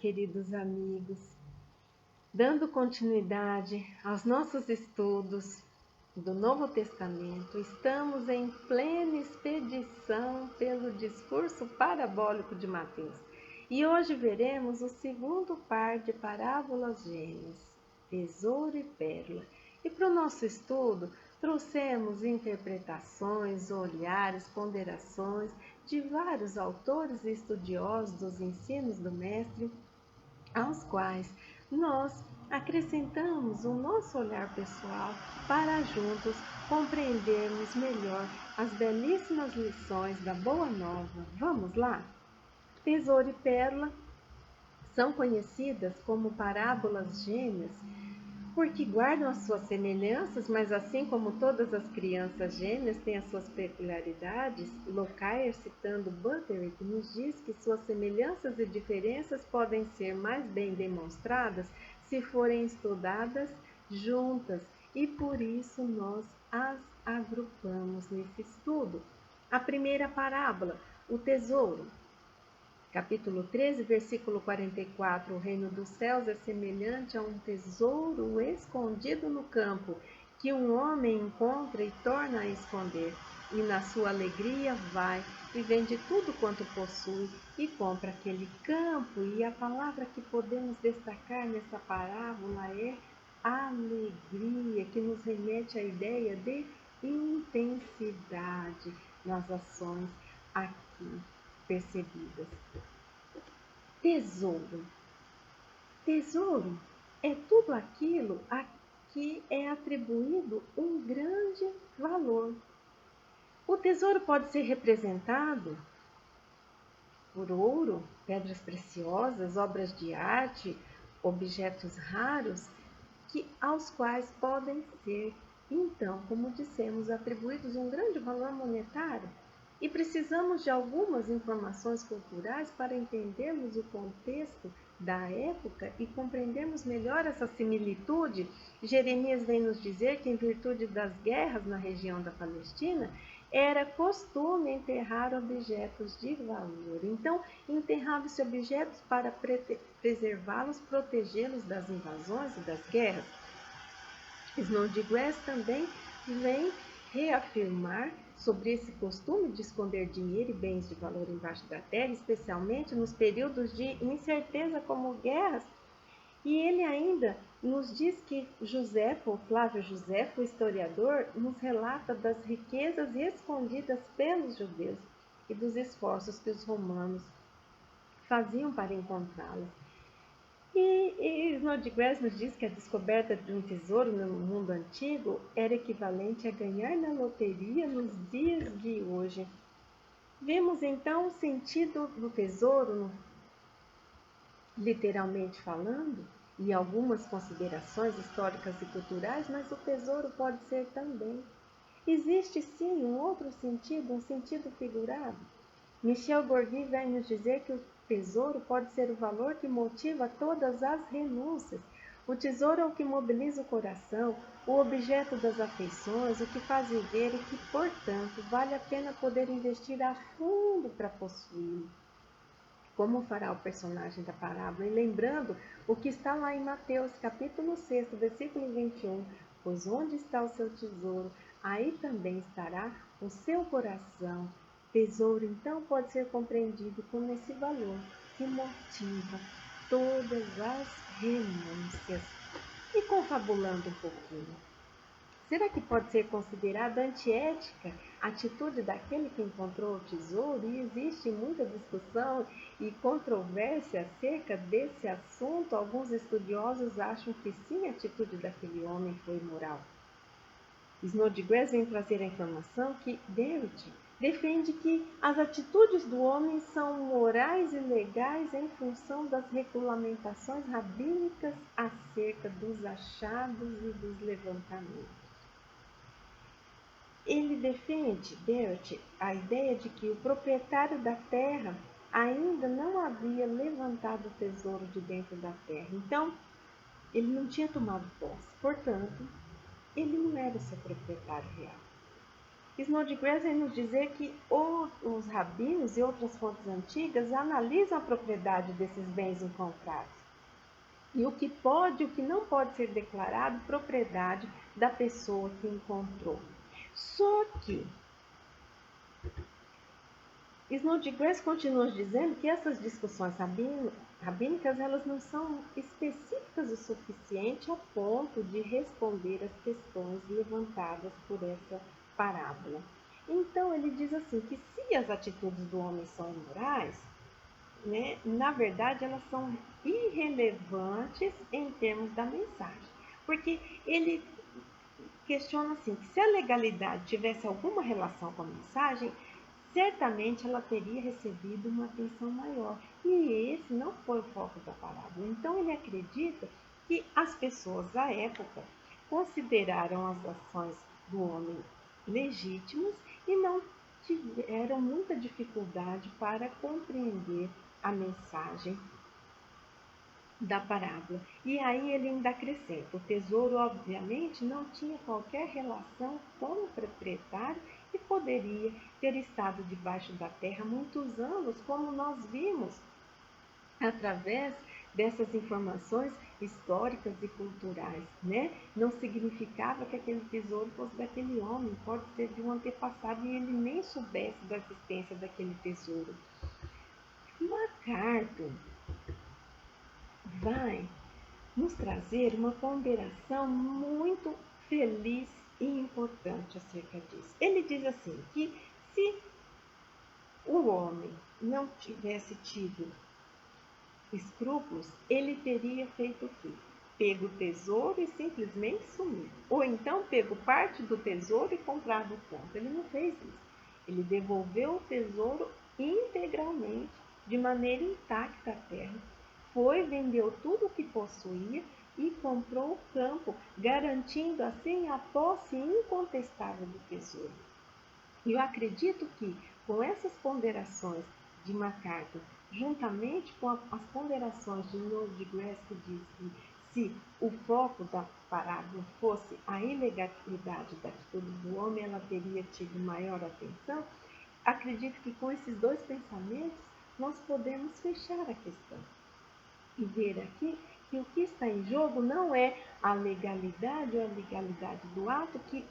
queridos amigos, dando continuidade aos nossos estudos do Novo Testamento, estamos em plena expedição pelo discurso parabólico de Mateus. E hoje veremos o segundo par de parábolas gêmeas, tesouro e pérola. E para o nosso estudo, trouxemos interpretações, olhares, ponderações de vários autores e estudiosos dos ensinos do Mestre, aos quais nós acrescentamos o nosso olhar pessoal para juntos compreendermos melhor as belíssimas lições da Boa Nova. Vamos lá? Tesouro e pérola são conhecidas como parábolas gêmeas porque guardam as suas semelhanças, mas assim como todas as crianças gêmeas têm as suas peculiaridades, Lockyer, citando Butterick, nos diz que suas semelhanças e diferenças podem ser mais bem demonstradas se forem estudadas juntas, e por isso nós as agrupamos nesse estudo. A primeira parábola, o tesouro. Capítulo 13, versículo 44, o reino dos céus é semelhante a um tesouro escondido no campo, que um homem encontra e torna a esconder, e na sua alegria vai e vende tudo quanto possui e compra aquele campo. E a palavra que podemos destacar nessa parábola é alegria, que nos remete à ideia de intensidade nas ações aqui percebidas. Tesouro. Tesouro é tudo aquilo a que é atribuído um grande valor. O tesouro pode ser representado por ouro, pedras preciosas, obras de arte, objetos raros, aos quais podem ser, então, como dissemos, atribuídos um grande valor monetário. E precisamos de algumas informações culturais para entendermos o contexto da época e compreendermos melhor essa similitude. Jeremias vem nos dizer que, em virtude das guerras na região da Palestina, era costume enterrar objetos de valor. Então, enterrava-se objetos para preservá-los, protegê-los das invasões e das guerras. Snodgrass também vem reafirmar sobre esse costume de esconder dinheiro e bens de valor embaixo da terra, especialmente nos períodos de incerteza como guerras. E ele ainda nos diz que Flávio Josefo, o historiador, nos relata das riquezas escondidas pelos judeus e dos esforços que os romanos faziam para encontrá-las. E Snodgrass nos diz que a descoberta de um tesouro no mundo antigo era equivalente a ganhar na loteria nos dias de hoje. Vemos então o sentido do tesouro, literalmente falando, e algumas considerações históricas e culturais, mas o tesouro pode ser também. Existe sim um outro sentido, um sentido figurado. Michel Bourdieu vai nos dizer que o tesouro pode ser o valor que motiva todas as renúncias. O tesouro é o que mobiliza o coração, o objeto das afeições, o que faz viver e que, portanto, vale a pena poder investir a fundo para possuí-lo. Como fará o personagem da parábola? E lembrando o que está lá em Mateus, capítulo 6, versículo 21, pois onde está o seu tesouro, aí também estará o seu coração. Tesouro, então, pode ser compreendido como esse valor que motiva todas as renúncias. E confabulando um pouquinho, será que pode ser considerada antiética a atitude daquele que encontrou o tesouro? E existe muita discussão e controvérsia acerca desse assunto. Alguns estudiosos acham que sim, a atitude daquele homem foi imoral. Snodgrass vem trazer a informação que Derrida defende que as atitudes do homem são morais e legais em função das regulamentações rabínicas acerca dos achados e dos levantamentos. Ele defende, Derrida, a ideia de que o proprietário da terra ainda não havia levantado o tesouro de dentro da terra. Então, ele não tinha tomado posse. Portanto, ele não era o seu proprietário real. Snodgrass vem nos dizer que os rabinos e outras fontes antigas analisam a propriedade desses bens encontrados e o que pode e o que não pode ser declarado propriedade da pessoa que encontrou. Só que Snodgrass continua dizendo que essas discussões rabínicas elas não são específicas o suficiente a ponto de responder às questões levantadas por essa parábola. Então ele diz assim que se as atitudes do homem são imorais, né, na verdade elas são irrelevantes em termos da mensagem, porque ele questiona assim que se a legalidade tivesse alguma relação com a mensagem, certamente ela teria recebido uma atenção maior. E esse não foi o foco da parábola. Então ele acredita que as pessoas da época consideraram as ações do homem legítimas e não tiveram muita dificuldade para compreender a mensagem da parábola. E aí ele ainda acrescenta: o tesouro obviamente não tinha qualquer relação com o proprietário e poderia ter estado debaixo da terra muitos anos, como nós vimos através dessas informações históricas e culturais, né? Não significava que aquele tesouro fosse daquele homem, pode ser de um antepassado e ele nem soubesse da existência daquele tesouro. MacArthur vai nos trazer uma ponderação muito feliz e importante acerca disso. Ele diz assim que se o homem não tivesse tido escrúpulos, ele teria feito o quê? Pego o tesouro e simplesmente sumido. Ou então pego parte do tesouro e comprado o campo. Ele não fez isso. Ele devolveu o tesouro integralmente, de maneira intacta à terra. Foi, vendeu tudo o que possuía e comprou o campo, garantindo assim a posse incontestável do tesouro. E eu acredito que com essas ponderações de MacArthur, juntamente com as ponderações de Snodgrass, que diz que se o foco da parábola fosse a ilegalidade da atitude do homem, ela teria tido maior atenção. Acredito que com esses dois pensamentos nós podemos fechar a questão e ver aqui que o que está em jogo não é a legalidade ou a legalidade do ato, que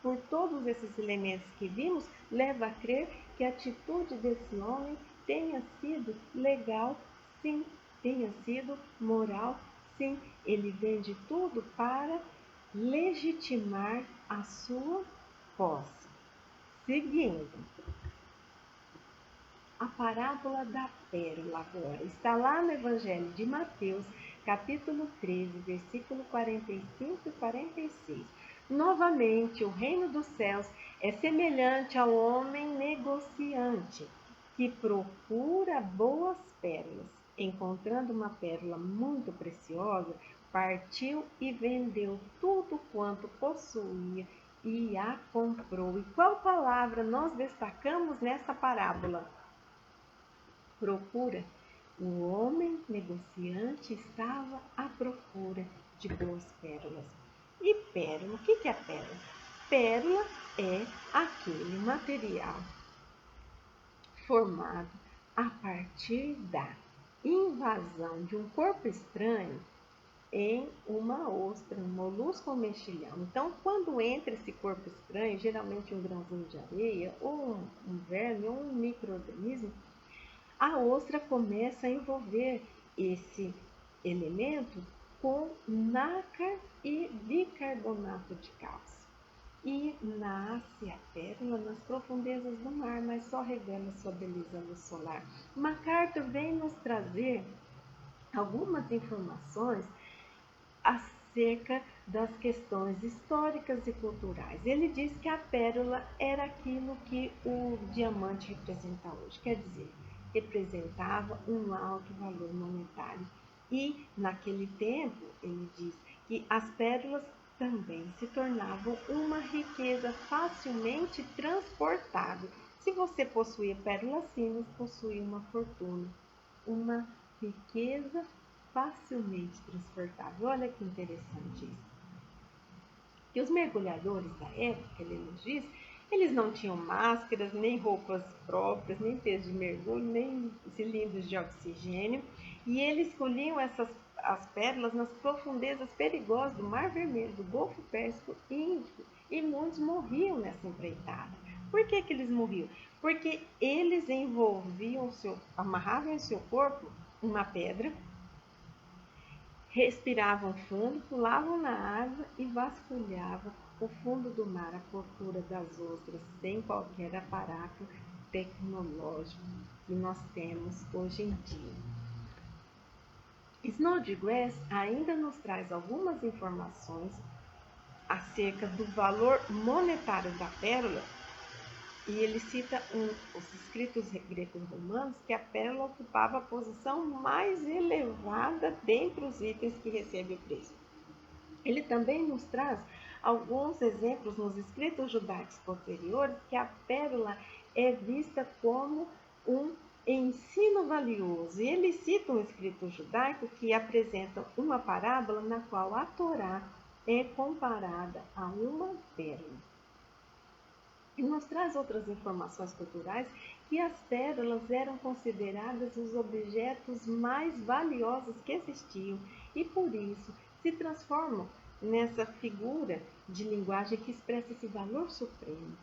por todos esses elementos que vimos, leva a crer que a atitude desse homem tenha sido legal, sim, tenha sido moral, sim. Ele vende tudo para legitimar a sua posse. Seguindo, a parábola da pérola agora está lá no Evangelho de Mateus, capítulo 13, versículo 45 e 46. Novamente, o reino dos céus é semelhante ao homem negociante que procura boas pérolas. Encontrando uma pérola muito preciosa, partiu e vendeu tudo quanto possuía e a comprou. E qual palavra nós destacamos nesta parábola? Procura. O homem negociante estava à procura de boas pérolas. E pérola, o que é pérola? Pérola é aquele material formado a partir da invasão de um corpo estranho em uma ostra, um molusco ou mexilhão. Então, quando entra esse corpo estranho, geralmente um grãozinho de areia, ou um verme, ou um micro-organismo, a ostra começa a envolver esse elemento com nácar e bicarbonato de cálcio. E nasce a pérola nas profundezas do mar, mas só revela sua beleza luz solar. MacArthur vem nos trazer algumas informações acerca das questões históricas e culturais. Ele diz que a pérola era aquilo que o diamante representa hoje, quer dizer, representava um alto valor monetário. E naquele tempo, ele diz que as pérolas também se tornavam uma riqueza facilmente transportável. Se você possuía pérolas finas, possuía uma fortuna, uma riqueza facilmente transportável. Olha que interessante isso. E os mergulhadores da época, ele nos diz, Eles não tinham máscaras, nem roupas próprias, nem peixe de mergulho, nem cilindros de oxigênio, e eles colhiam as pérolas nas profundezas perigosas do Mar Vermelho, do Golfo Pérsico e Índico, e muitos morriam nessa empreitada. Por que eles morriam? Porque eles amarravam em seu corpo uma pedra, respiravam fundo, pulavam na água e vasculhavam o fundo do mar à procura das ostras, sem qualquer aparato tecnológico que nós temos hoje em dia. Snodgrass ainda nos traz algumas informações acerca do valor monetário da pérola, e ele cita os escritos greco-romanos que a pérola ocupava a posição mais elevada dentre os itens que recebe o preço. Ele também nos traz alguns exemplos nos escritos judaicos posteriores que a pérola é vista como um ensino valioso. E ele cita um escrito judaico que apresenta uma parábola na qual a Torá é comparada a uma pérola. E nos traz outras informações culturais que as pérolas eram consideradas os objetos mais valiosos que existiam e por isso se transformam nessa figura de linguagem que expressa esse valor supremo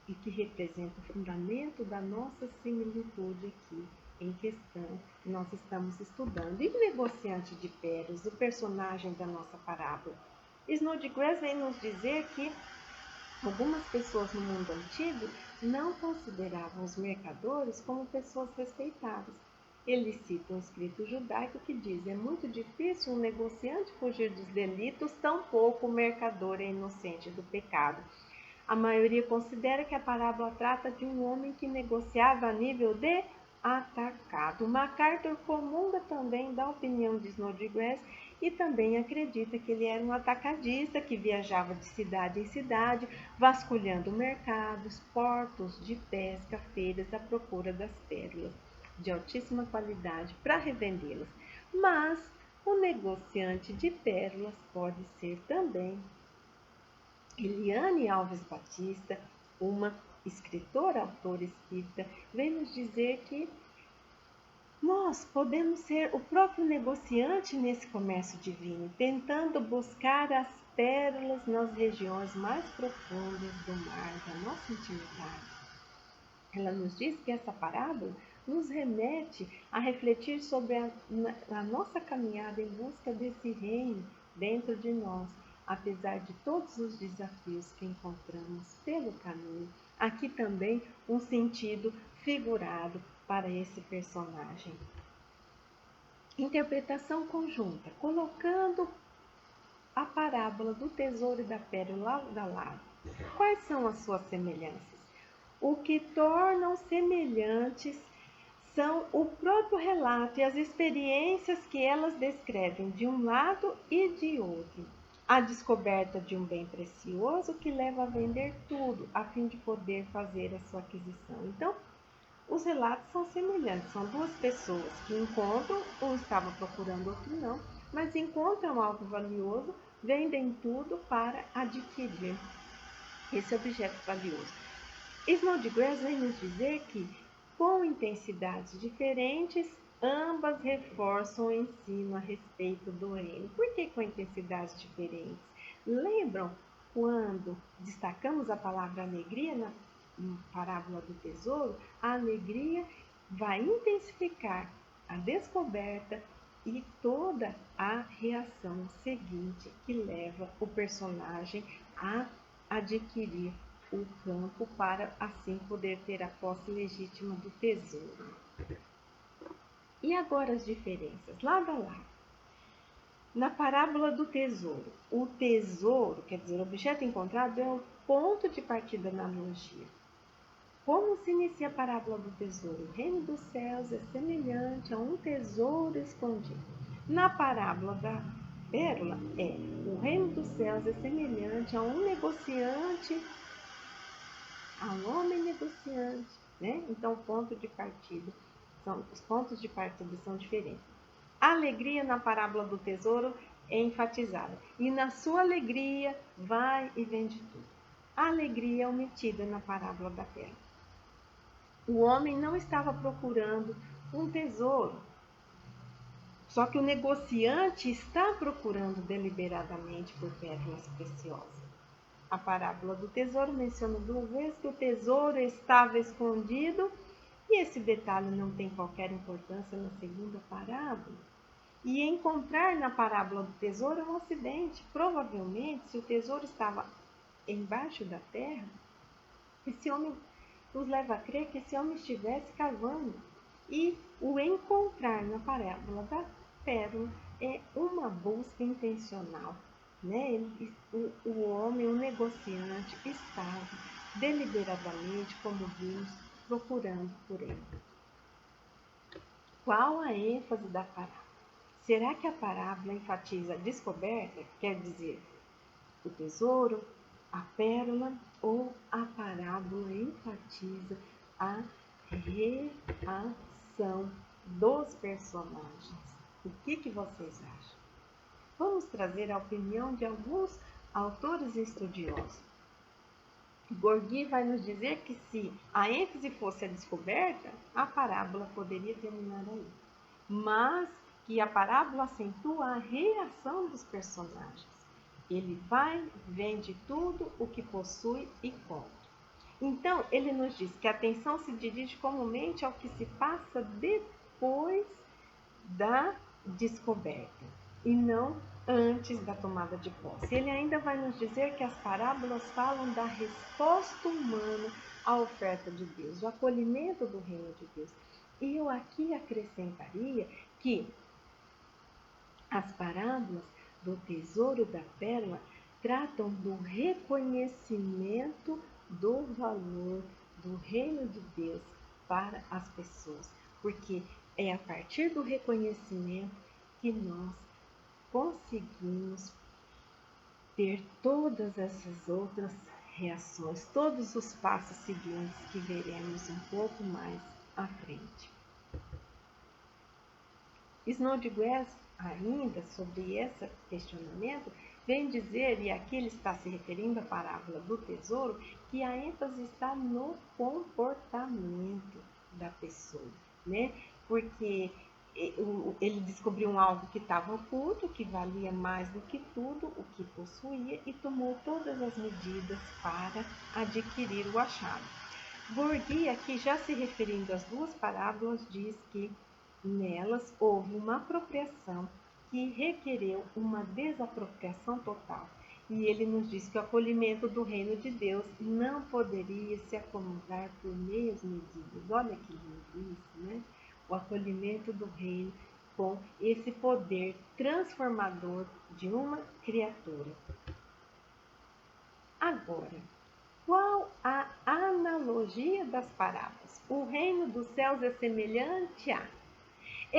e que representa o fundamento da nossa similitude aqui em questão que nós estamos estudando. E o negociante de pérolas, o personagem da nossa parábola? Snodgrass vem nos dizer que algumas pessoas no mundo antigo não consideravam os mercadores como pessoas respeitáveis. Ele cita um escrito judaico que diz: é muito difícil um negociante fugir dos delitos, tampouco o mercador é inocente do pecado. A maioria considera que a parábola trata de um homem que negociava a nível de atacado. MacArthur comunga também da opinião de Snodgrass e também acredita que ele era um atacadista que viajava de cidade em cidade, vasculhando mercados, portos de pesca, feiras à procura das pérolas de altíssima qualidade para revendê-las. Mas o negociante de pérolas pode ser também Eliane Alves Batista, uma escritora, autora espírita, vem nos dizer que nós podemos ser o próprio negociante nesse comércio divino, tentando buscar as pérolas nas regiões mais profundas do mar da nossa intimidade. Ela nos diz que essa parábola nos remete a refletir sobre a nossa caminhada em busca desse reino dentro de nós, apesar de todos os desafios que encontramos pelo caminho. Aqui também um sentido figurado para esse personagem. Interpretação conjunta, colocando a parábola do tesouro e da pérola lado a lado. Quais são as suas semelhanças? O que tornam semelhantes são o próprio relato e as experiências que elas descrevem de um lado e de outro. A descoberta de um bem precioso que leva a vender tudo a fim de poder fazer a sua aquisição. Então, os relatos são semelhantes, são duas pessoas que encontram, um estava procurando, outro não, mas encontram algo valioso, vendem tudo para adquirir esse objeto valioso. Snodgrass vem nos dizer que, com intensidades diferentes, ambas reforçam o ensino a respeito do reino. Por que com intensidades diferentes? Lembram quando destacamos a palavra alegria na parábola do tesouro? A alegria vai intensificar a descoberta e toda a reação seguinte que leva o personagem a adquirir o campo para assim poder ter a posse legítima do tesouro. E agora as diferenças, lado a lado. Na parábola do tesouro, o tesouro, quer dizer, o objeto encontrado, é o ponto de partida na analogia. Como se inicia a parábola do tesouro? O reino dos céus é semelhante a um tesouro escondido. Na parábola da pérola, o reino dos céus é semelhante a um negociante, a um homem negociante, né? Então, o ponto de partida, os pontos de partida são diferentes. A alegria na parábola do tesouro é enfatizada. E na sua alegria vai e vende tudo. a alegria omitida na parábola da pérola. O homem não estava procurando um tesouro, só que o negociante está procurando deliberadamente por pérolas preciosas. A parábola do tesouro menciona 2 vezes que o tesouro estava escondido, e esse detalhe não tem qualquer importância na segunda parábola. E encontrar na parábola do tesouro é um acidente. Provavelmente, se o tesouro estava embaixo da terra, esse homem nos leva a crer que esse homem estivesse cavando. E o encontrar na parábola da pérola é uma busca intencional. Né? O homem, o negociante, estava deliberadamente, como vimos, procurando por ele. Qual a ênfase da parábola? Será que a parábola enfatiza a descoberta, quer dizer, o tesouro, a pérola, ou a parábola enfatiza a reação dos personagens? O que vocês acham? Vamos trazer a opinião de alguns autores estudiosos. Gorgi vai nos dizer que se a ênfase fosse a descoberta, a parábola poderia terminar aí. Mas que a parábola acentua a reação dos personagens. Ele vai, vende tudo o que possui e compra. Então, ele nos diz que a atenção se dirige comumente ao que se passa depois da descoberta e não antes da tomada de posse. Ele ainda vai nos dizer que as parábolas falam da resposta humana à oferta de Deus, do acolhimento do reino de Deus. E eu aqui acrescentaria que as parábolas do tesouro e da pérola tratam do reconhecimento do valor do reino de Deus para as pessoas, porque é a partir do reconhecimento que nós conseguimos ter todas essas outras reações, todos os passos seguintes que veremos um pouco mais à frente. Snodgrass, ainda sobre esse questionamento, vem dizer, e aqui ele está se referindo à parábola do tesouro, que a ênfase está no comportamento da pessoa, né? Porque ele descobriu algo que estava oculto, que valia mais do que tudo o que possuía, e tomou todas as medidas para adquirir o achado. Gorgi, aqui já se referindo às 2 parábolas, diz que nelas houve uma apropriação que requereu uma desapropriação total. E ele nos diz que o acolhimento do reino de Deus não poderia se acomodar por meias medidas. Olha que lindo isso, né? O acolhimento do reino com esse poder transformador de uma criatura. Agora, qual a analogia das parábolas? O reino dos céus é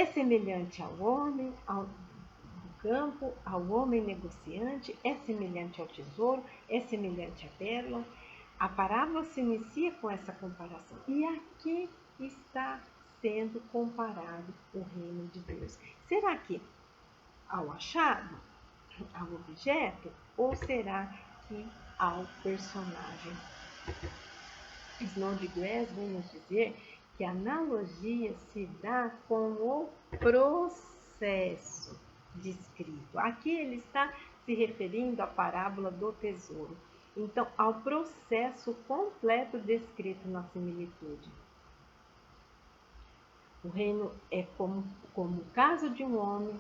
semelhante ao homem, do campo, ao homem negociante, é semelhante ao tesouro, é semelhante à pérola. A parábola se inicia com essa comparação. E aqui está sendo comparado o reino de Deus. Será que ao achado, ao objeto, ou será que ao personagem? Snodgrass vem nos dizer que a analogia se dá com o processo descrito. Aqui ele está se referindo à parábola do tesouro. Então, ao processo completo descrito na similitude. O reino é como o caso de um homem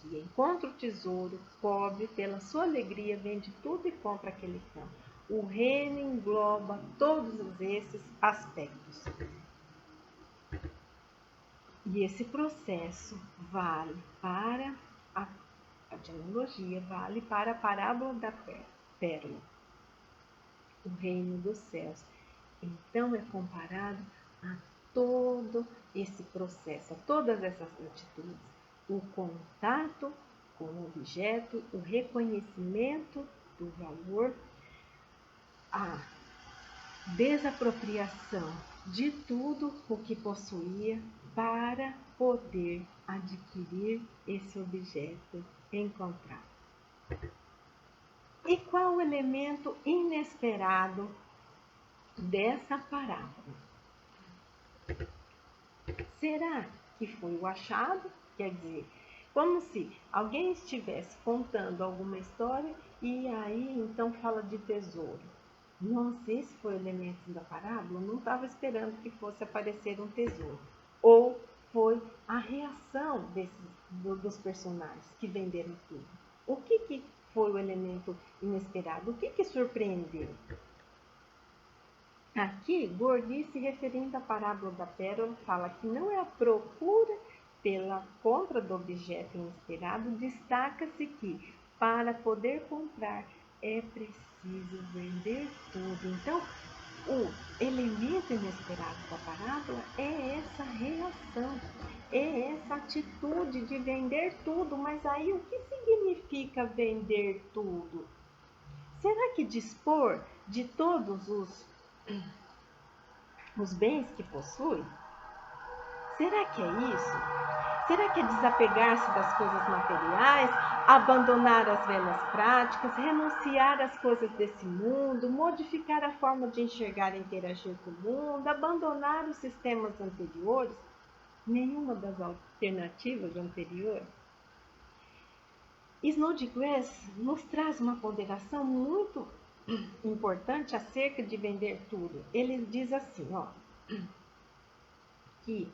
que encontra o tesouro, pobre, pela sua alegria, vende tudo e compra aquele campo. O reino engloba todos esses aspectos. E esse processo vale para a analogia, vale para a parábola da pérola, o reino dos céus. Então é comparado a todo esse processo, a todas essas atitudes, o contato com o objeto, o reconhecimento do valor, a desapropriação de tudo o que possuía para poder adquirir esse objeto encontrado. E qual o elemento inesperado dessa parábola? Será que foi o achado? Quer dizer, como se alguém estivesse contando alguma história e aí então fala de tesouro. Nossa, esse foi o elemento da parábola? Eu não estava esperando que fosse aparecer um tesouro. Ou foi a reação dos personagens que venderam tudo? O que foi o elemento inesperado? O que surpreendeu? Aqui, Gordy, se referindo à parábola da pérola, fala que não é a procura pela compra do objeto inesperado, destaca-se que, para poder comprar, é preciso vender tudo. Então, o elemento inesperado da parábola é essa reação, é essa atitude de vender tudo. Mas aí, o que significa vender tudo? Será que dispor de todos os bens que possui? Será que é isso? Será que é desapegar-se das coisas materiais, abandonar as velhas práticas, renunciar às coisas desse mundo, modificar a forma de enxergar e interagir com o mundo, abandonar os sistemas anteriores? Nenhuma das alternativas anteriores. Snodgrass nos traz uma ponderação muito importante acerca de vender tudo. Ele diz assim, que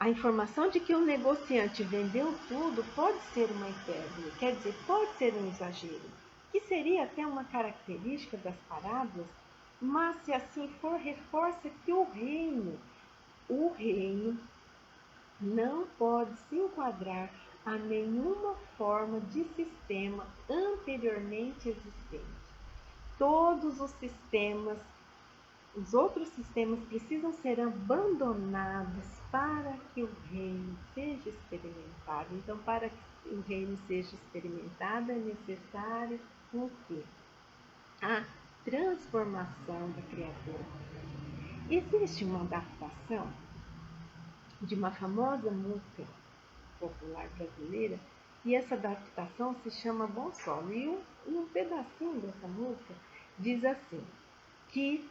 a informação de que o negociante vendeu tudo pode ser uma hipérbole, quer dizer, pode ser um exagero, que seria até uma característica das parábolas, mas se assim for, reforça que o reino não pode se enquadrar a nenhuma forma de sistema anteriormente existente. Todos os outros sistemas precisam ser abandonados para que o reino seja experimentado. Então, para que o reino seja experimentado, é necessário o quê? A transformação da criatura. Existe uma adaptação de uma famosa música popular brasileira, e essa adaptação se chama Bom Solo. E um pedacinho dessa música diz assim, que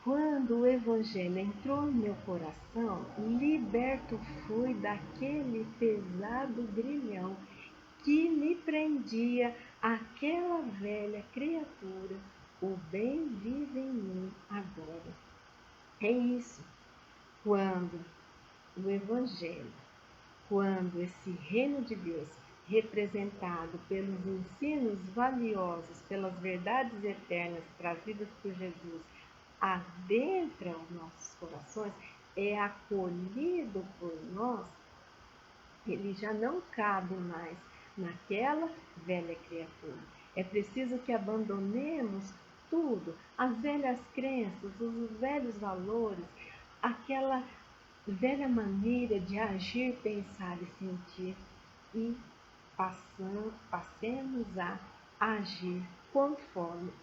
quando o Evangelho entrou no meu coração, liberto fui daquele pesado grilhão que me prendia àquela velha criatura. O bem vive em mim agora. É isso. Quando o Evangelho, quando esse reino de Deus, representado pelos ensinos valiosos, pelas verdades eternas trazidas por Jesus, adentra os nossos corações, é acolhido por nós, ele já não cabe mais naquela velha criatura. É preciso que abandonemos tudo, as velhas crenças, os velhos valores, aquela velha maneira de agir, pensar e sentir, e passemos a agir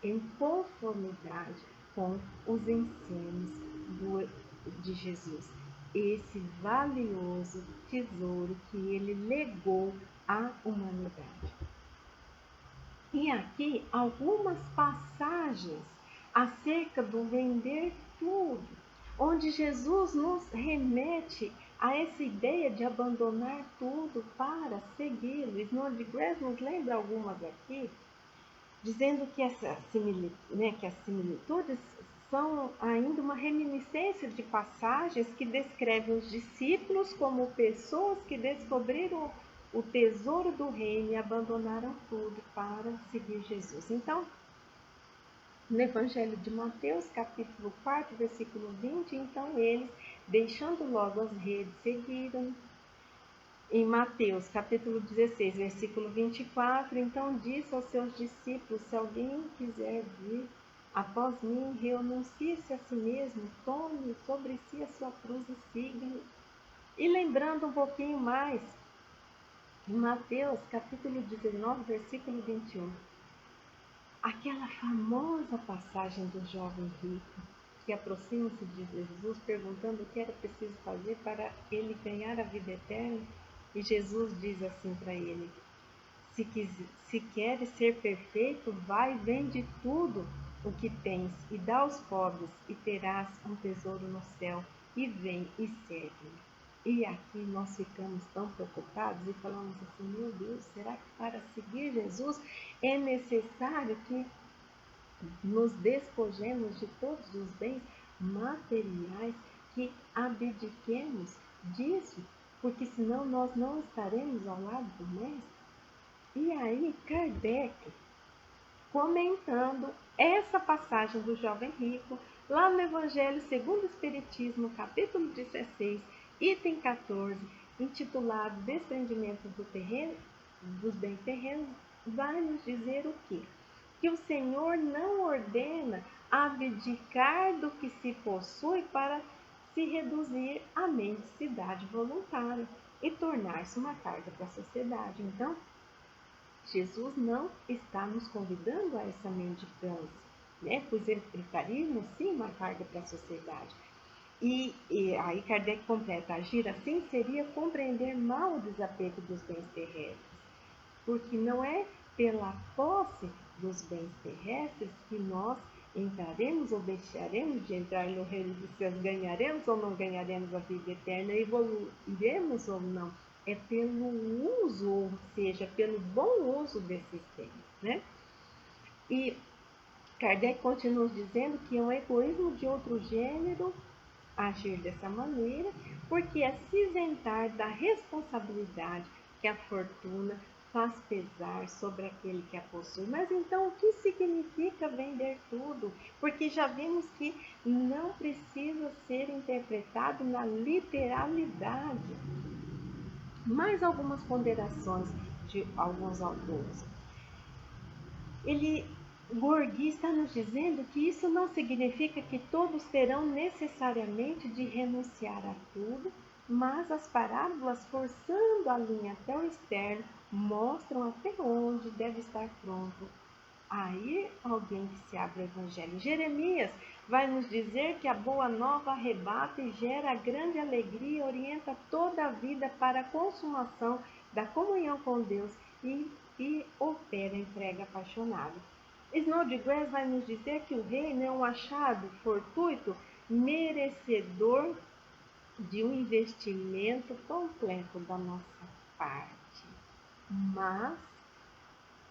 em conformidade com os ensinos de Jesus, esse valioso tesouro que ele legou à humanidade. E aqui algumas passagens acerca do vender tudo, onde Jesus nos remete a essa ideia de abandonar tudo para segui-lo. Snodgrass nos lembra algumas aqui, dizendo que as similitudes são ainda uma reminiscência de passagens que descrevem os discípulos como pessoas que descobriram o tesouro do reino e abandonaram tudo para seguir Jesus. Então, no Evangelho de Mateus, capítulo 4, versículo 20, então eles, deixando logo as redes, seguiram. Em Mateus, capítulo 16, versículo 24, então disse aos seus discípulos, se alguém quiser vir após mim, renuncie-se a si mesmo, tome sobre si a sua cruz e siga-me. E lembrando um pouquinho mais, em Mateus, capítulo 19, versículo 21, aquela famosa passagem do jovem rico, que aproxima-se de Jesus, perguntando o que era preciso fazer para ele ganhar a vida eterna. E Jesus diz assim para ele, se queres ser perfeito, vai, vende tudo o que tens e dá aos pobres, e terás um tesouro no céu, e vem e serve-me. E aqui nós ficamos tão preocupados e falamos assim, meu Deus, será que para seguir Jesus é necessário que nos despojemos de todos os bens materiais, que abdiquemos disso, porque senão nós não estaremos ao lado do Mestre? E aí Kardec, comentando essa passagem do jovem rico, lá no Evangelho segundo o Espiritismo, capítulo 16, item 14, intitulado Desprendimento dos bens terrenos, vai nos dizer o quê? Que o Senhor não ordena abdicar do que se possui para se reduzir à mendicidade voluntária e tornar-se uma carga para a sociedade. Então, Jesus não está nos convidando a essa mendicância, né? Pois ele estaria sim uma carga para a sociedade. E aí Kardec completa, agir assim seria compreender mal o desapego dos bens terrestres, porque não é pela posse dos bens terrestres que nós entraremos ou deixaremos de entrar no reino dos céus, ganharemos ou não ganharemos a vida eterna, evoluiremos ou não. É pelo uso, ou seja, pelo bom uso desses bens, né? E Kardec continua dizendo que é um egoísmo de outro gênero agir dessa maneira, porque é se isentar da responsabilidade que a fortuna faz pesar sobre aquele que a possui. Mas então o que significa vender tudo? Porque já vimos que não precisa ser interpretado na literalidade. Mais algumas ponderações de alguns autores. Gorgui está nos dizendo que isso não significa que todos terão necessariamente de renunciar a tudo, mas as parábolas, forçando a linha até o externo, mostram até onde deve estar pronto aí alguém que se abre ao Evangelho. Jeremias vai nos dizer que a boa nova arrebata e gera grande alegria, orienta toda a vida para a consumação da comunhão com Deus e opera entrega apaixonada. Snodgrass vai nos dizer que o reino é um achado fortuito, merecedor de um investimento completo da nossa parte. Mas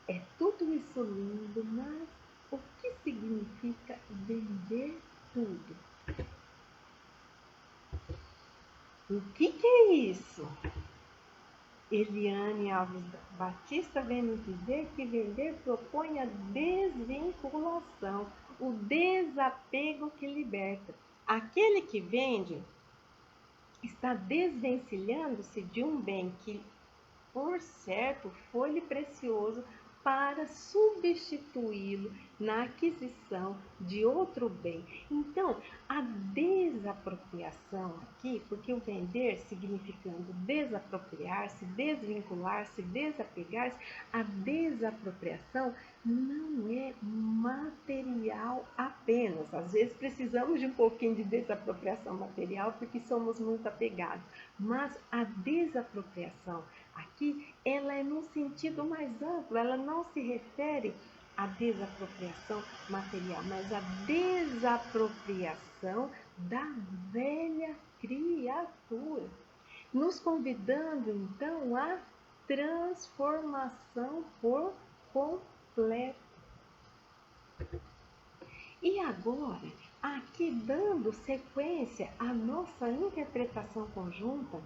é tudo isso lindo, mas o que significa vender tudo? O que é isso? Eliane Alves Batista vem nos dizer que vender propõe a desvinculação, o desapego que liberta. Aquele que vende está desvencilhando-se de um bem que, por certo, foi-lhe precioso, para substituí-lo na aquisição de outro bem. Então, a desapropriação aqui, porque o vender significando desapropriar-se, desvincular-se, desapegar-se, a desapropriação não é material apenas. Às vezes precisamos de um pouquinho de desapropriação material porque somos muito apegados, mas a desapropriação aqui, ela é num sentido mais amplo, ela não se refere à desapropriação material, mas à desapropriação da velha criatura, nos convidando então à transformação por completo. E agora, aqui dando sequência à nossa interpretação conjunta,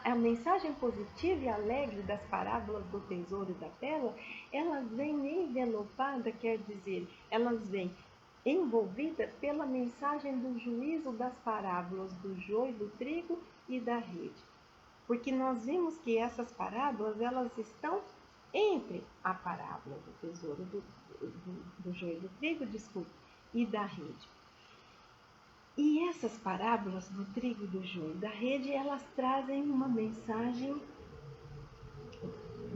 a mensagem positiva e alegre das parábolas do tesouro e da pérola, elas vêm envelopada, quer dizer, elas vêm envolvidas pela mensagem do juízo das parábolas do joio, do trigo e da rede. Porque nós vimos que essas parábolas, elas estão entre a parábola do tesouro, do joio, do trigo, e da rede. E essas parábolas do trigo, do joio e da rede, elas trazem uma mensagem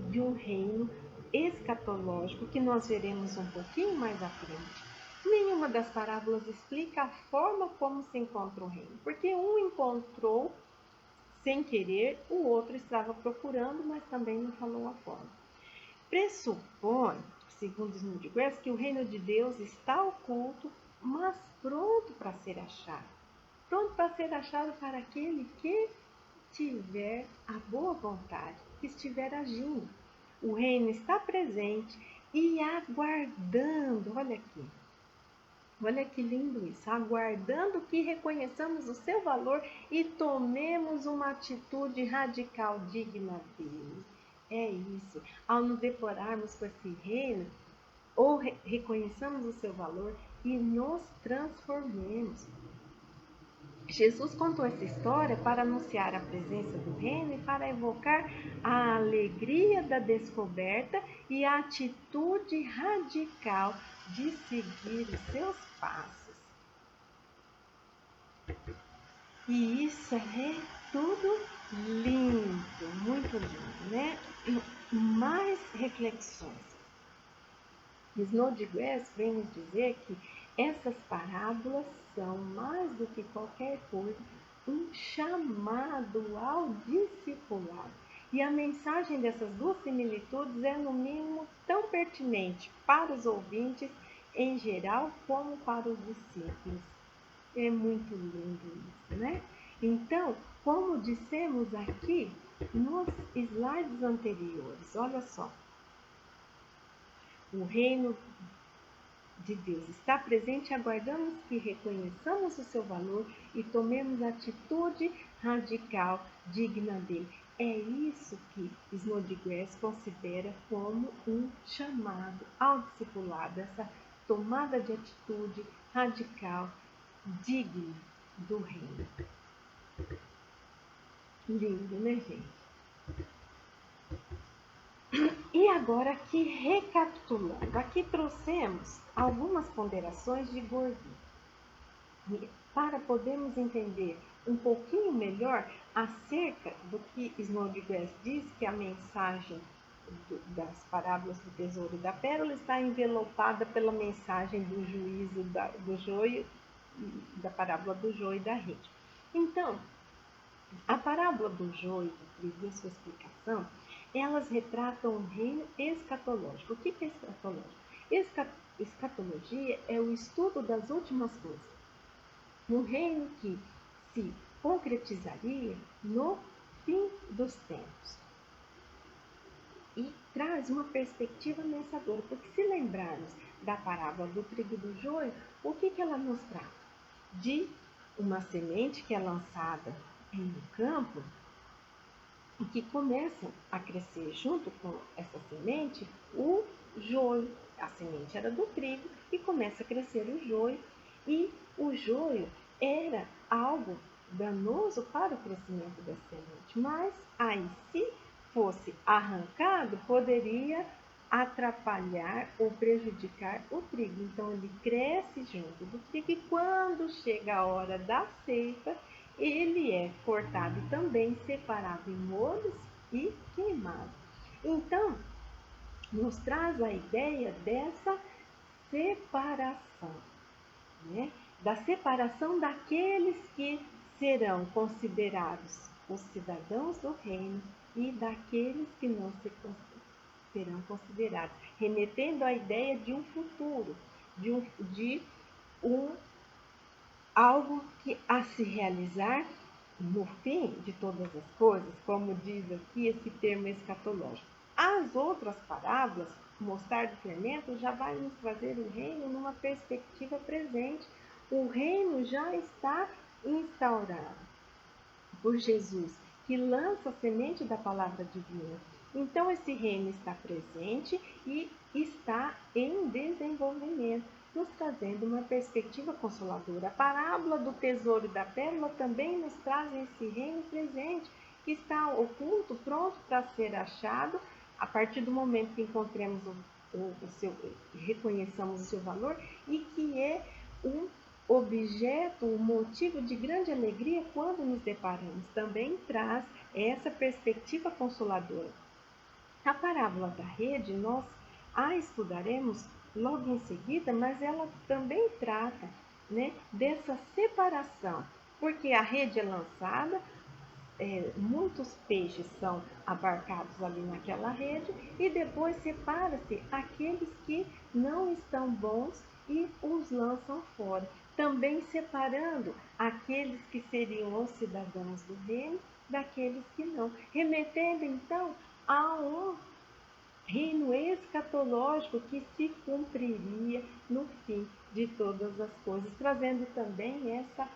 de um reino escatológico que nós veremos um pouquinho mais à frente. Nenhuma das parábolas explica a forma como se encontra o reino, porque um encontrou sem querer, o outro estava procurando, mas também não falou a forma. Pressupõe, segundo Snodgrass, que o reino de Deus está oculto, mas pronto para ser achado. Pronto para ser achado para aquele que tiver a boa vontade, que estiver agindo. O reino está presente e aguardando, olha que lindo isso, aguardando que reconheçamos o seu valor e tomemos uma atitude radical digna dele. É isso, ao nos depararmos com esse reino, ou reconheçamos o seu valor e nos transformemos. Jesus contou essa história para anunciar a presença do reino e para evocar a alegria da descoberta e a atitude radical de seguir os seus passos. E isso é tudo lindo, muito lindo, né? Mais reflexões. Snodgrass vem nos dizer que essas parábolas são, mais do que qualquer coisa, um chamado ao discipulado. E a mensagem dessas duas similitudes é, no mínimo, tão pertinente para os ouvintes em geral como para os discípulos. É muito lindo isso, né? Então, como dissemos aqui nos slides anteriores, olha só. O reino de Deus está presente, aguardamos que reconheçamos o seu valor e tomemos atitude radical digna dele. É isso que Snodgrass considera como um chamado ao discipulado, essa tomada de atitude radical digna do reino. Lindo, né, gente? E agora aqui, recapitulando, aqui trouxemos algumas ponderações de Gurdjieff para podermos entender um pouquinho melhor acerca do que Snodgrass diz, que a mensagem das parábolas do tesouro e da pérola está envelopada pela mensagem do juízo do joio, da parábola do joio e da rede. Então, a parábola do joio e a sua explicação, elas retratam um reino escatológico. O que é escatológico? Escatologia é o estudo das últimas coisas. Um reino que se concretizaria no fim dos tempos. E traz uma perspectiva ameaçadora, porque se lembrarmos da parábola do trigo e do joio, o que ela nos trata? De uma semente que é lançada em um campo e que começa a crescer junto com essa semente o joio. A semente era do trigo e começa a crescer o joio, e o joio era algo danoso para o crescimento da semente, mas aí, se fosse arrancado, poderia atrapalhar ou prejudicar o trigo. Então ele cresce junto do trigo e quando chega a hora da ceifa, ele é cortado também, separado em molhos e queimado. Então, nos traz a ideia dessa separação, né? Da separação daqueles que serão considerados os cidadãos do reino e daqueles que não serão considerados, remetendo à ideia de um futuro, de algo que a se realizar no fim de todas as coisas, como diz aqui esse termo escatológico. As outras parábolas, mostarda e fermento, já vai nos trazer o reino numa perspectiva presente. O reino já está instaurado por Jesus, que lança a semente da palavra divina. Então esse reino está presente e está em desenvolvimento, nos trazendo uma perspectiva consoladora. A parábola do tesouro e da pérola também nos traz esse reino presente, que está oculto, pronto para ser achado, a partir do momento que encontremos reconheçamos o seu valor, e que é um objeto, um motivo de grande alegria quando nos deparamos. Também traz essa perspectiva consoladora. A parábola da rede nós a estudaremos logo em seguida, mas ela também trata, né, dessa separação, porque a rede é lançada, muitos peixes são abarcados ali naquela rede e depois separa-se aqueles que não estão bons e os lançam fora, também separando aqueles que seriam os cidadãos do reino daqueles que não, remetendo então a um reino escatológico que se cumpriria no fim de todas as coisas, trazendo também essa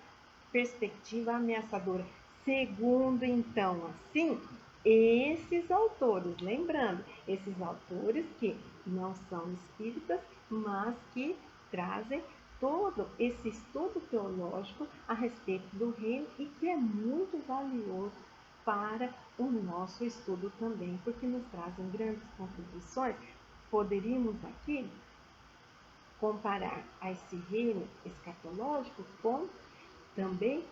perspectiva ameaçadora. Segundo, então, assim, esses autores, lembrando, esses autores que não são espíritas, mas que trazem todo esse estudo teológico a respeito do reino e que é muito valioso para o nosso estudo também, porque nos trazem grandes contribuições. Poderíamos aqui comparar a esse reino escatológico com também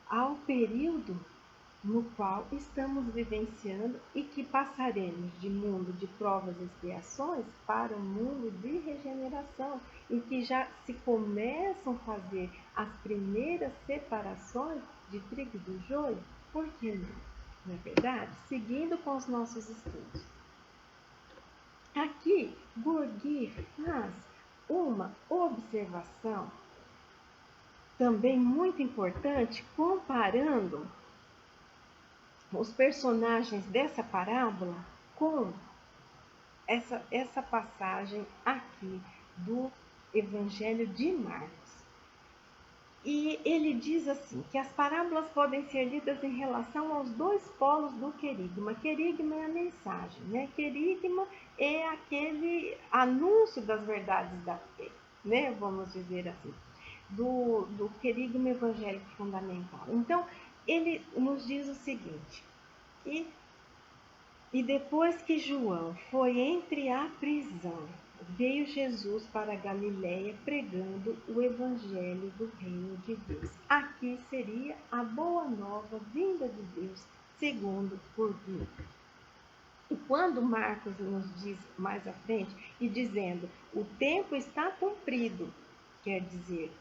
ao período no qual estamos vivenciando e que passaremos de mundo de provas e expiações para um mundo de regeneração, em que já se começam a fazer as primeiras separações de trigo do joio. Por que não? Não é verdade? Seguindo com os nossos estudos. Aqui, Bourdieu faz uma observação também muito importante, comparando os personagens dessa parábola com essa passagem aqui do Evangelho de Marcos. E ele diz assim, que as parábolas podem ser lidas em relação aos dois polos do querigma. Querigma é a mensagem, né? Querigma é aquele anúncio das verdades da fé, né? Vamos dizer assim, do querigma evangélico fundamental. Então, ele nos diz o seguinte, e depois que João foi entre a prisão, veio Jesus para a Galiléia pregando o evangelho do reino de Deus. Aqui seria a boa nova vinda de Deus, segundo Bourdieu. E quando Marcos nos diz mais à frente, e dizendo, o tempo está cumprido, quer dizer,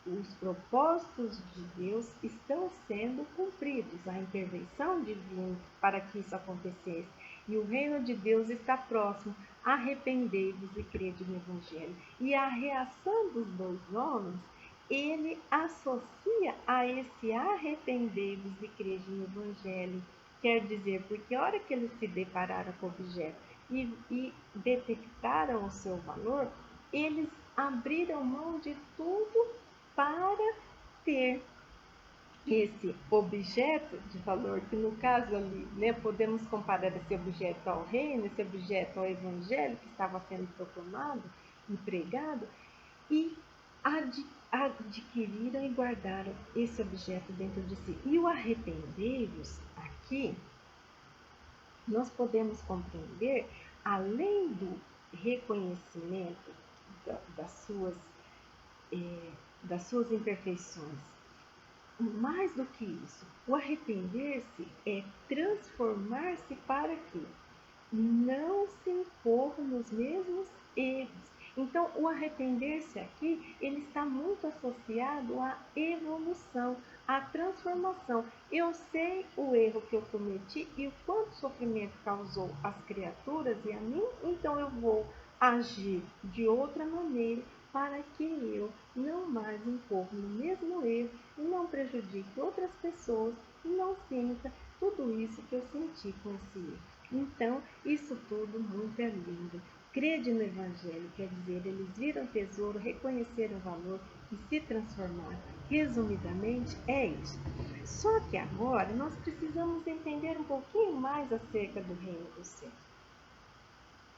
os propósitos de Deus estão sendo cumpridos, a intervenção divina para que isso acontecesse. E o reino de Deus está próximo, arrependei-vos e crede no Evangelho. E a reação dos dois homens, ele associa a esse arrependei-vos e crede no Evangelho. Quer dizer, porque a hora que eles se depararam com o objeto e detectaram o seu valor, eles abriram mão de tudo para ter esse objeto de valor, que no caso ali, né, podemos comparar esse objeto ao reino, esse objeto ao evangelho que estava sendo proclamado e pregado, e adquiriram e guardaram esse objeto dentro de si. E o arrependei-vos aqui, nós podemos compreender, além do reconhecimento das suas imperfeições, mais do que isso, o arrepender-se é transformar-se para que não se incorra nos mesmos erros. Então, o arrepender-se aqui, ele está muito associado à evolução, à transformação. Eu sei o erro que eu cometi e o quanto sofrimento causou às criaturas e a mim, então eu vou agir de outra maneira para que eu não mais incorra no mesmo erro e não prejudique outras pessoas e não sinta tudo isso que eu senti com esse erro. Então, isso tudo muito é lindo. Crede no Evangelho, quer dizer, eles viram tesouro, reconheceram o valor e se transformaram. Resumidamente, é isso. Só que agora nós precisamos entender um pouquinho mais acerca do reino dos céus.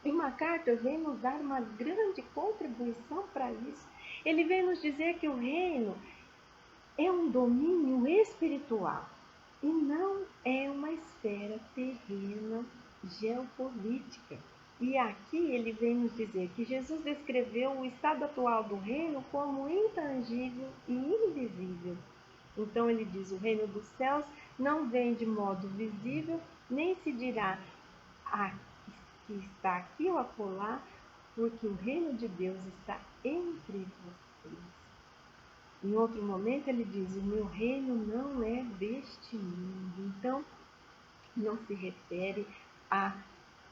E MacArthur vem nos dar uma grande contribuição para isso. Ele vem nos dizer que o reino é um domínio espiritual e não é uma esfera terrena geopolítica. E aqui ele vem nos dizer que Jesus descreveu o estado atual do reino como intangível e invisível. Então ele diz, o reino dos céus não vem de modo visível, nem se dirá que está aqui ou acolá, porque o reino de Deus está entre vocês. Em outro momento ele diz, o meu reino não é deste mundo. Então, não se refere a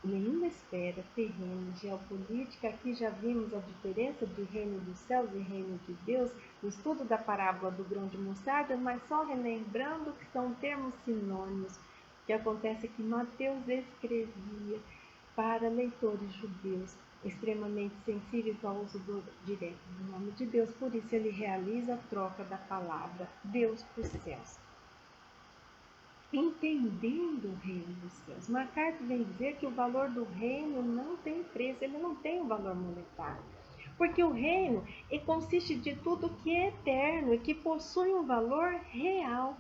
nenhuma esfera terrena, geopolítica. Aqui já vimos a diferença de reino dos céus e reino de Deus, no estudo da parábola do grão de mostarda, mas só relembrando que são termos sinônimos. O que acontece é que Mateus escrevia para leitores judeus, extremamente sensíveis ao uso direto do nome de Deus, por isso ele realiza a troca da palavra Deus por céus. Entendendo o reino dos céus, MacArthur vem dizer que o valor do reino não tem preço, ele não tem um valor monetário, porque o reino consiste de tudo que é eterno e que possui um valor real,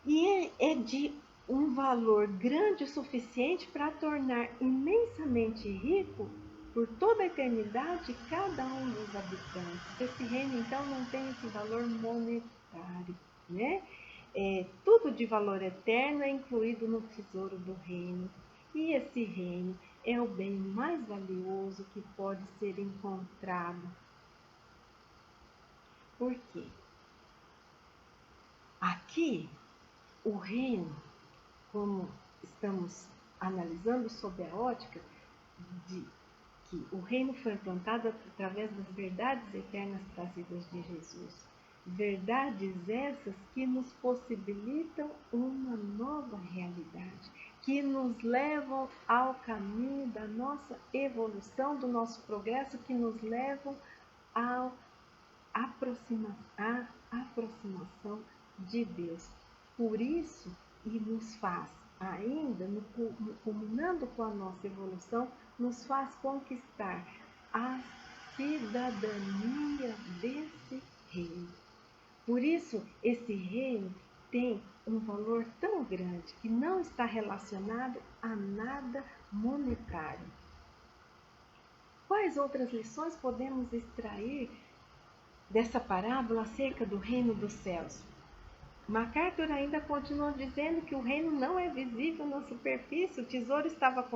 e é de um valor grande o suficiente para tornar imensamente rico por toda a eternidade cada um dos habitantes. Esse reino então não tem esse valor monetário, né? Tudo de valor eterno é incluído no tesouro do reino, e esse reino é o bem mais valioso que pode ser encontrado. Por quê? Aqui, o reino, como estamos analisando sob a ótica de que o reino foi implantado através das verdades eternas trazidas de Jesus. Verdades essas que nos possibilitam uma nova realidade, que nos levam ao caminho da nossa evolução, do nosso progresso, que nos levam à aproximação de Deus. Por isso, e nos faz, ainda culminando com a nossa evolução, nos faz conquistar a cidadania desse reino. Por isso, esse reino tem um valor tão grande que não está relacionado a nada monetário. Quais outras lições podemos extrair dessa parábola acerca do reino dos céus? MacArthur ainda continua dizendo que o reino não é visível na superfície, o tesouro estava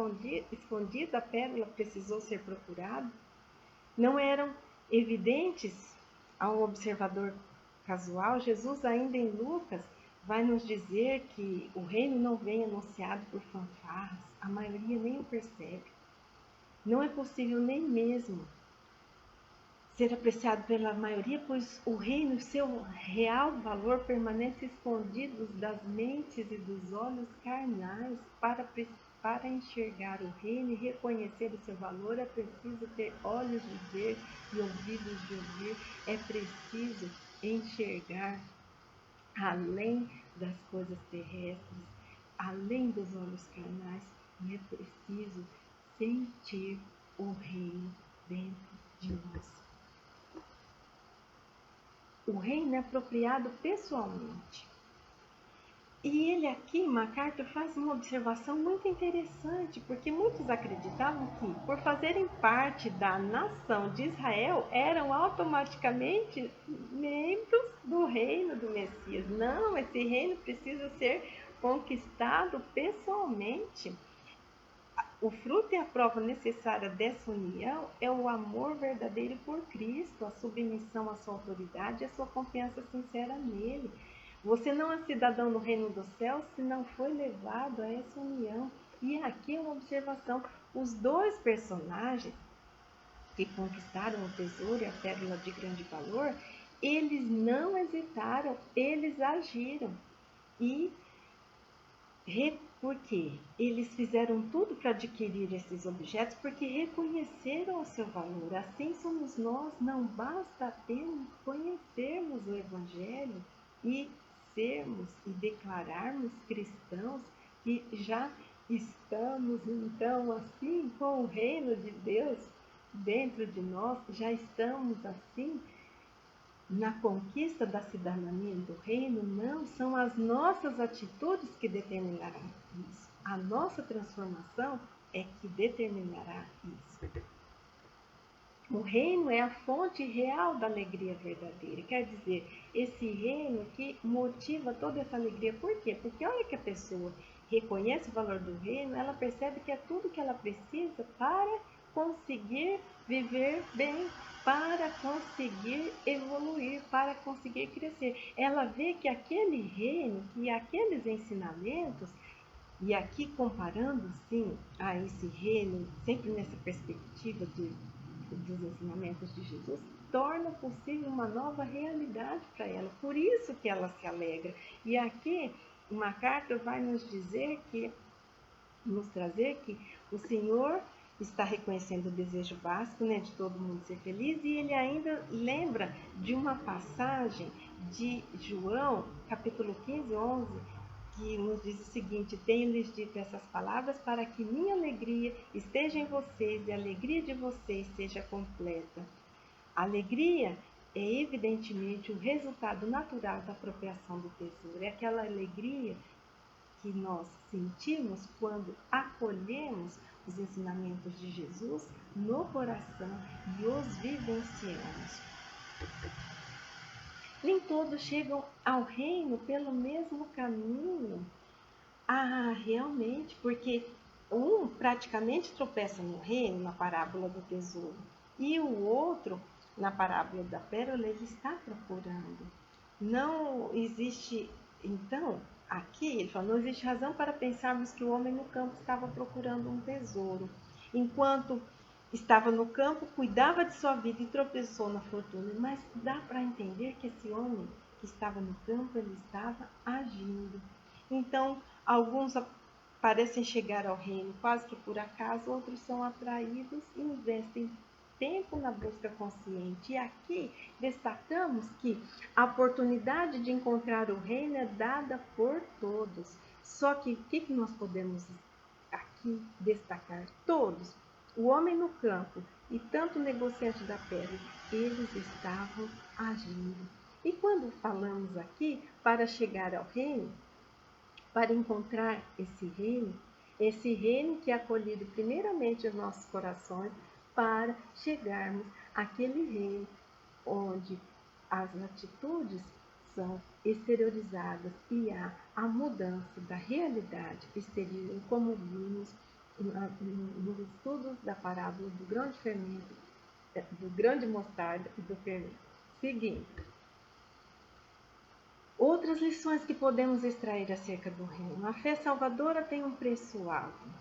escondido, a pérola precisou ser procurada. Não eram evidentes ao observador casual. Jesus, ainda em Lucas, vai nos dizer que o reino não vem anunciado por fanfarras, a maioria nem o percebe. Não é possível nem mesmo ser apreciado pela maioria, pois o reino, seu real valor, permanece escondido das mentes e dos olhos carnais. Para enxergar o reino e reconhecer o seu valor, é preciso ter olhos de ver e ouvidos de ouvir. É preciso enxergar além das coisas terrestres, além dos olhos carnais, e é preciso sentir o reino dentro de nós. O reino é apropriado pessoalmente. E ele aqui, MacArthur, faz uma observação muito interessante, porque muitos acreditavam que, por fazerem parte da nação de Israel, eram automaticamente membros do reino do Messias. Não, esse reino precisa ser conquistado pessoalmente. O fruto e a prova necessária dessa união é o amor verdadeiro por Cristo, a submissão à sua autoridade e a sua confiança sincera nele. Você não é cidadão do reino dos céus se não foi levado a essa união. E aqui é uma observação: os dois personagens que conquistaram o tesouro e a pérola de grande valor, eles não hesitaram, eles agiram. E porque eles fizeram tudo para adquirir esses objetos, porque reconheceram o seu valor. Assim somos nós, não basta apenas conhecermos o Evangelho e sermos e declararmos cristãos, que já estamos então assim com o reino de Deus dentro de nós, já estamos assim na conquista da cidadania do reino. Não, são as nossas atitudes que determinarão isso. A nossa transformação é que determinará isso. O reino é a fonte real da alegria verdadeira. Quer dizer, esse reino que motiva toda essa alegria. Por quê? Porque a hora que a pessoa reconhece o valor do reino, ela percebe que é tudo que ela precisa para conseguir viver bem, para conseguir evoluir, para conseguir crescer. Ela vê que aquele reino, que aqueles ensinamentos, e aqui comparando sim a esse reino, sempre nessa perspectiva dos ensinamentos de Jesus, torna possível uma nova realidade para ela. Por isso que ela se alegra. E aqui uma carta vai nos trazer que o Senhor está reconhecendo o desejo básico, né, de todo mundo ser feliz, e ele ainda lembra de uma passagem de João, capítulo 15, 11, que nos diz o seguinte: tenho-lhes dito essas palavras para que minha alegria esteja em vocês e a alegria de vocês seja completa. A alegria é evidentemente o resultado natural da apropriação do tesouro. É aquela alegria que nós sentimos quando acolhemos os ensinamentos de Jesus no coração e os vivenciamos. Nem todos chegam ao reino pelo mesmo caminho. Realmente, porque um praticamente tropeça no reino, na parábola do tesouro, e o outro, na parábola da pérola, ele está procurando. Não existe, então, aqui ele fala, não existe razão para pensarmos que o homem no campo estava procurando um tesouro. Enquanto estava no campo, cuidava de sua vida e tropeçou na fortuna. Mas dá para entender que esse homem que estava no campo, ele estava agindo. Então, alguns parecem chegar ao reino quase que por acaso, outros são atraídos e investem tempo na busca consciente. E aqui destacamos que a oportunidade de encontrar o reino é dada por todos. Só que o que nós podemos aqui destacar? Todos. O homem no campo e tanto o negociante da pele, eles estavam agindo. E quando falamos aqui, para chegar ao reino, para encontrar esse reino que é acolhido primeiramente aos nossos corações, para chegarmos àquele reino onde as atitudes são exteriorizadas e há a mudança da realidade exterior, como vimos nos estudos da parábola do grão de fermento, do grão de mostarda e do fermento. Seguinte. Outras lições que podemos extrair acerca do reino. A fé salvadora tem um preço alto.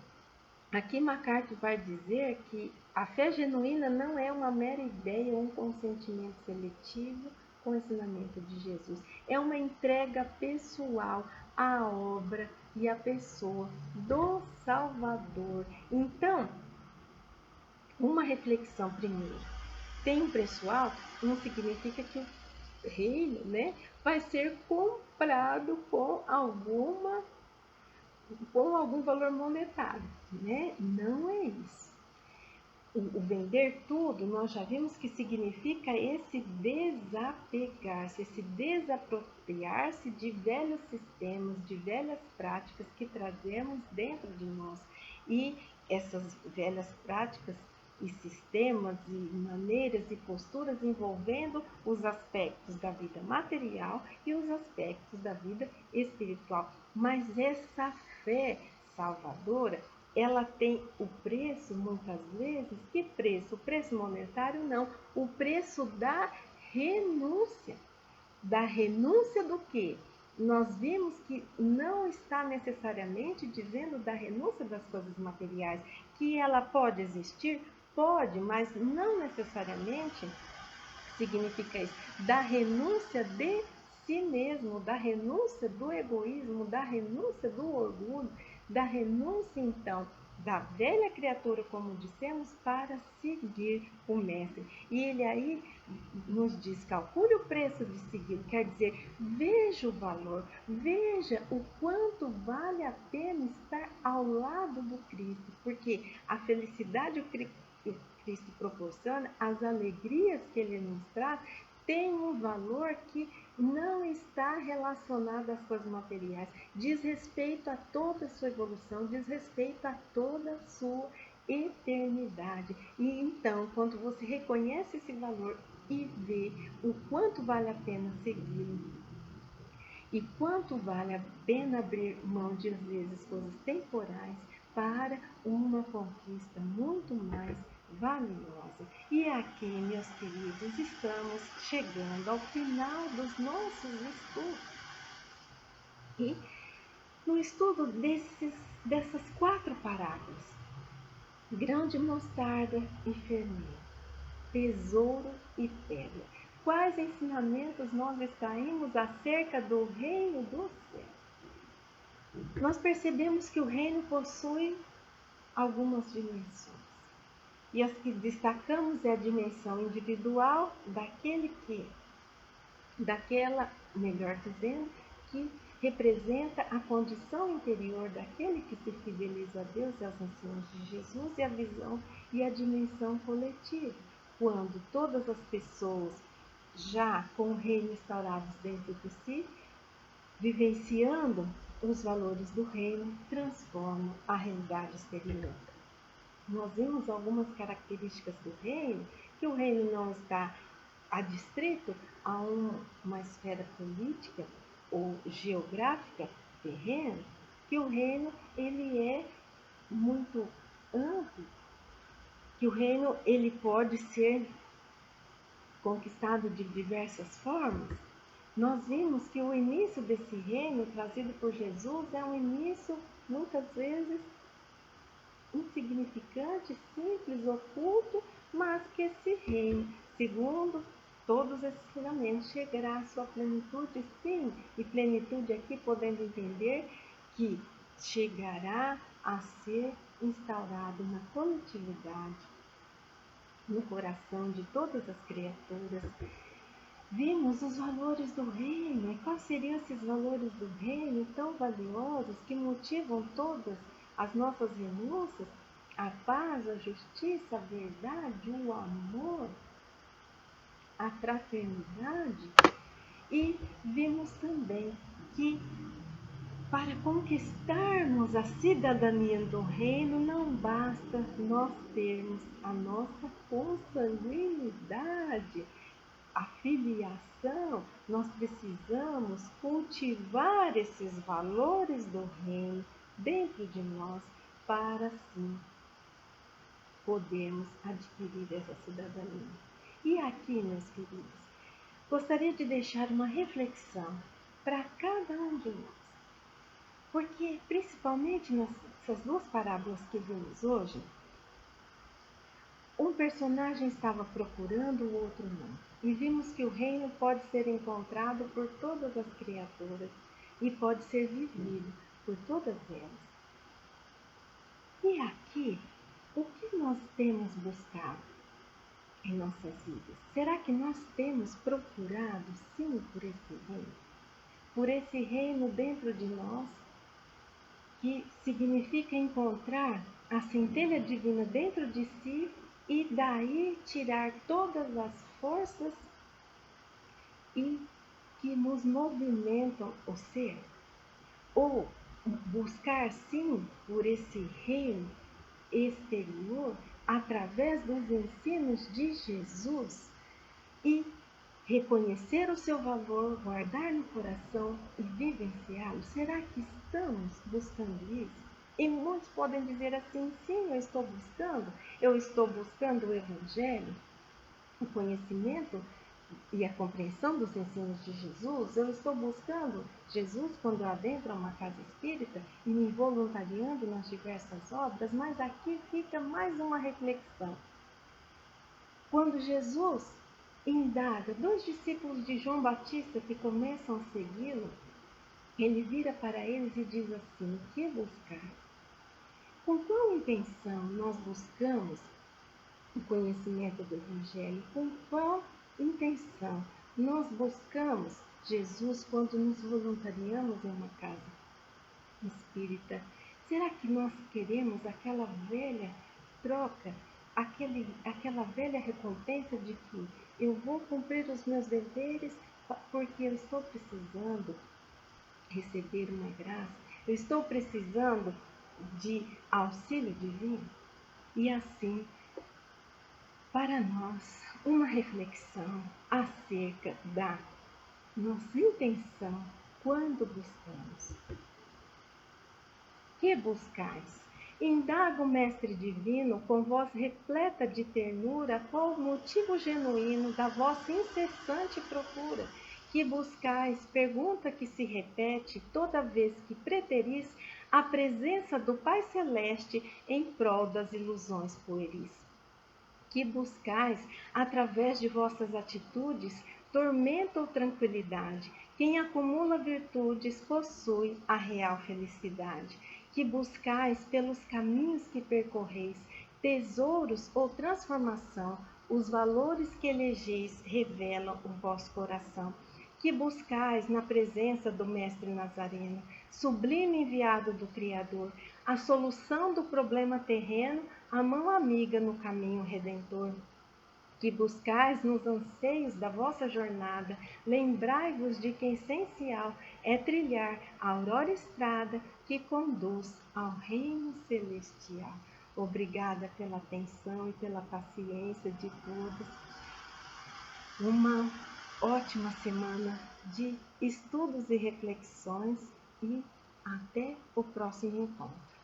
Aqui MacArthur vai dizer que a fé genuína não é uma mera ideia ou um consentimento seletivo com o ensinamento de Jesus. É uma entrega pessoal à obra e à pessoa do Salvador. Então, uma reflexão primeiro. Tem um preço alto? Não significa que o reino, né, vai ser comprado com algum valor monetário, né? Não é isso. O vender tudo, nós já vimos que significa esse desapegar-se, esse desapropriar-se de velhos sistemas, de velhas práticas que trazemos dentro de nós. E essas velhas práticas e sistemas e maneiras e posturas envolvendo os aspectos da vida material e os aspectos da vida espiritual. Mas essa fé salvadora, ela tem o preço, muitas vezes, que preço? O preço monetário não, o preço da renúncia. Da renúncia do quê? Nós vimos que não está necessariamente dizendo da renúncia das coisas materiais, que ela pode existir, pode, mas não necessariamente significa isso. Da renúncia de si mesmo, da renúncia do egoísmo, da renúncia do orgulho, da renúncia, então, da velha criatura, como dissemos, para seguir o Mestre. E ele aí nos diz, calcule o preço de segui-lo, quer dizer, veja o valor, veja o quanto vale a pena estar ao lado do Cristo, porque a felicidade que Cristo proporciona, as alegrias que ele nos traz, tem um valor que não está relacionado às coisas materiais, diz respeito a toda a sua evolução, diz respeito a toda a sua eternidade. E então, quando você reconhece esse valor e vê o quanto vale a pena segui-lo, e quanto vale a pena abrir mão de, às vezes, coisas temporais para uma conquista muito mais valiosa. E aqui, meus queridos, estamos chegando ao final dos nossos estudos. E no estudo dessas 4 parábolas, grão de mostarda e fermento, tesouro e pedra, quais ensinamentos nós extraímos acerca do reino do céu? Nós percebemos que o reino possui algumas dimensões. E as que destacamos é a dimensão individual melhor dizendo, que representa a condição interior daquele que se fideliza a Deus e aos ensinos de Jesus, e a visão e a dimensão coletiva, quando todas as pessoas, já com o reino instaurados dentro de si, vivenciando os valores do reino, transformam a realidade exterior. Nós vimos algumas características do reino, que o reino não está adstrito a uma esfera política ou geográfica terrena, que o reino ele é muito amplo, que o reino ele pode ser conquistado de diversas formas. Nós vimos que o início desse reino trazido por Jesus é um início muitas vezes insignificante, simples, oculto, mas que esse reino, segundo todos esses ensinamentos, chegará à sua plenitude, sim, e plenitude aqui podendo entender que chegará a ser instaurado na coletividade, no coração de todas as criaturas. Vimos os valores do reino, e quais seriam esses valores do reino tão valiosos que motivam todas as nossas renúncias? A paz, a justiça, a verdade, o amor, a fraternidade. E vimos também que para conquistarmos a cidadania do reino não basta nós termos a nossa consanguinidade, a filiação, nós precisamos cultivar esses valores do reino dentro de nós para assim podermos adquirir essa cidadania. E aqui, meus queridos, gostaria de deixar uma reflexão para cada um de nós, porque principalmente nessas 2 parábolas que vimos hoje, um personagem estava procurando, o outro não. E vimos que o reino pode ser encontrado por todas as criaturas e pode ser vivido por todas elas. E aqui, o que nós temos buscado em nossas vidas? Será que nós temos procurado, sim, por esse reino? Por esse reino dentro de nós, que significa encontrar a centelha divina dentro de si e daí tirar todas as forças e que nos movimentam o ser, ou buscar sim por esse reino exterior através dos ensinos de Jesus e reconhecer o seu valor, guardar no coração e vivenciá-lo. Será que estamos buscando isso? E muitos podem dizer assim, sim, eu estou buscando o Evangelho, o conhecimento e a compreensão dos ensinos de Jesus, eu estou buscando Jesus quando eu adentro a uma casa espírita e me voluntariando nas diversas obras, mas aqui fica mais uma reflexão. Quando Jesus indaga 2 discípulos de João Batista que começam a segui-lo, ele vira para eles e diz assim, o que buscar? Com qual intenção nós buscamos o conhecimento do Evangelho? Com qual intenção nós buscamos Jesus quando nos voluntariamos em uma casa espírita? Será que nós queremos aquela velha troca, aquela velha recompensa de que eu vou cumprir os meus deveres porque eu estou precisando receber uma graça, eu estou precisando de auxílio divino? E assim, para nós, uma reflexão acerca da nossa intenção quando buscamos. Que buscais? Indaga o Mestre Divino com voz repleta de ternura qual o motivo genuíno da vossa incessante procura. Que buscais, pergunta que se repete toda vez que preteris a presença do Pai Celeste em prol das ilusões pueris. Que buscais, através de vossas atitudes, tormento ou tranquilidade. Quem acumula virtudes possui a real felicidade. Que buscais, pelos caminhos que percorreis, tesouros ou transformação, os valores que elegeis revelam o vosso coração. Que buscais na presença do Mestre Nazareno, sublime enviado do Criador, a solução do problema terreno, a mão amiga no caminho redentor. Que buscais nos anseios da vossa jornada, lembrai-vos de que essencial é trilhar a aurora estrada que conduz ao reino celestial. Obrigada pela atenção e pela paciência de todos. Uma ótima semana de estudos e reflexões e até o próximo encontro.